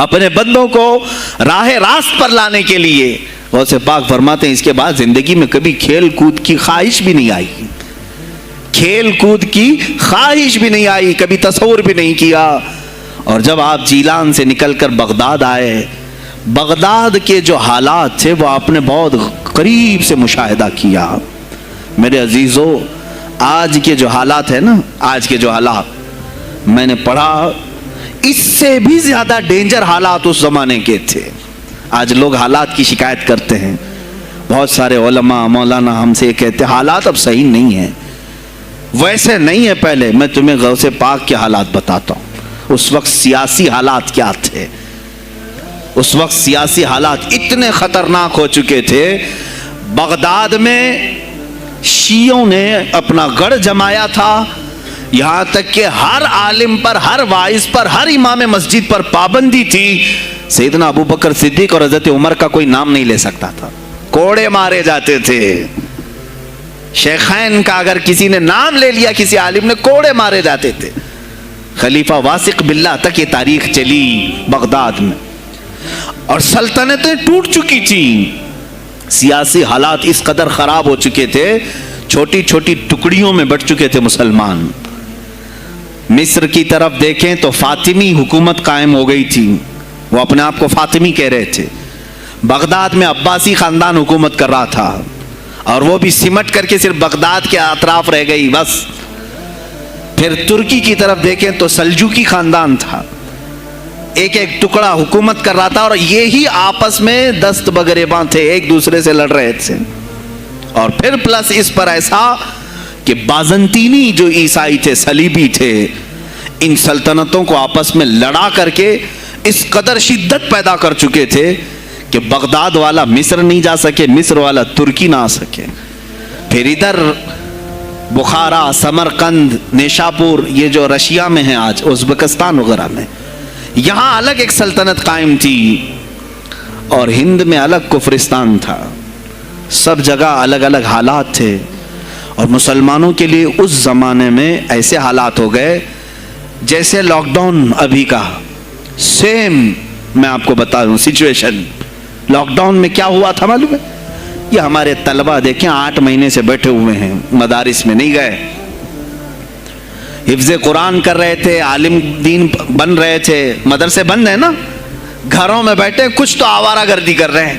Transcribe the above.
اپنے بندوں کو راہ راست پر لانے کے لیے غوث پاک فرماتے ہیں اس کے بعد زندگی میں کبھی کھیل کود کی خواہش بھی نہیں آئی، کھیل کود کی خواہش بھی نہیں آئی، کبھی تصور بھی نہیں کیا۔ اور جب آپ جیلان سے نکل کر بغداد آئے، بغداد کے جو حالات تھے وہ آپ نے بہت قریب سے مشاہدہ کیا۔ میرے عزیزو، آج کے جو حالات ہیں نا، آج کے جو حالات میں نے پڑھا، اس سے بھی زیادہ ڈینجر حالات اس زمانے کے تھے۔ آج لوگ حالات کی شکایت کرتے ہیں، بہت سارے علماء مولانا ہم سے کہتے ہیں حالات اب صحیح نہیں ہیں، ویسے نہیں ہے پہلے۔ میں تمہیں غوث پاک کے حالات بتاتا ہوں، اس وقت سیاسی حالات کیا تھے۔ اس وقت سیاسی حالات اتنے خطرناک ہو چکے تھے، بغداد میں شیعوں نے اپنا گڑھ جمایا تھا، یہاں تک کہ ہر عالم پر، ہر واعظ پر، ہر امام مسجد پر پابندی تھی۔ سیدنا ابو بکر صدیق اور حضرت عمر کا کوئی نام نہیں لے سکتا تھا، کوڑے مارے جاتے تھے۔ شیخین کا اگر کسی نے نام لے لیا، کسی عالم نے، کوڑے مارے جاتے تھے۔ خلیفہ واثق باللہ تک یہ تاریخ چلی بغداد میں، اور سلطنتیں ٹوٹ چکی تھیں۔ سیاسی حالات اس قدر خراب ہو چکے تھے، چھوٹی چھوٹی ٹکڑیوں میں بٹ چکے تھے مسلمان۔ مصر کی طرف دیکھیں تو فاطمی حکومت قائم ہو گئی تھی، وہ اپنے آپ کو فاطمی کہہ رہے تھے۔ بغداد میں عباسی خاندان حکومت کر رہا تھا، اور وہ بھی سمٹ کر کے صرف بغداد کے اطراف رہ گئی بس۔ پھر ترکی کی طرف دیکھیں تو سلجوقی خاندان تھا، ایک ایک ٹکڑا حکومت کر رہا تھا، اور یہی آپس میں دست بگریباں تھے، ایک دوسرے سے لڑ رہے تھے۔ اور پھر پلس اس پر ایسا کہ بازنطینی جو عیسائی تھے، صلیبی تھے، ان سلطنتوں کو آپس میں لڑا کر کے اس قدر شدت پیدا کر چکے تھے کہ بغداد والا مصر نہیں جا سکے، مصر والا ترکی نہ آ سکے۔ پھر ادھر بخارا، سمرقند، نیشاپور، یہ جو رشیا میں ہیں آج، ازبکستان وغیرہ میں، یہاں الگ ایک سلطنت قائم تھی، اور ہند میں الگ کفرستان تھا۔ سب جگہ الگ الگ حالات تھے، اور مسلمانوں کے لیے اس زمانے میں ایسے حالات ہو گئے جیسے لاک ڈاؤن ابھی کا سیم۔ میں آپ کو بتا دوں سچویشن، لاک ڈاؤن میں کیا ہوا تھا معلوم ہے؟ یہ ہمارے طلبہ دیکھیں 8 مہینے سے بیٹھے ہوئے ہیں، مدارس میں نہیں گئے، حفظ قرآن کر رہے تھے، عالم دین بن رہے تھے، مدرسے بند ہیں نا، گھروں میں بیٹھے کچھ تو آوارہ گردی کر رہے ہیں۔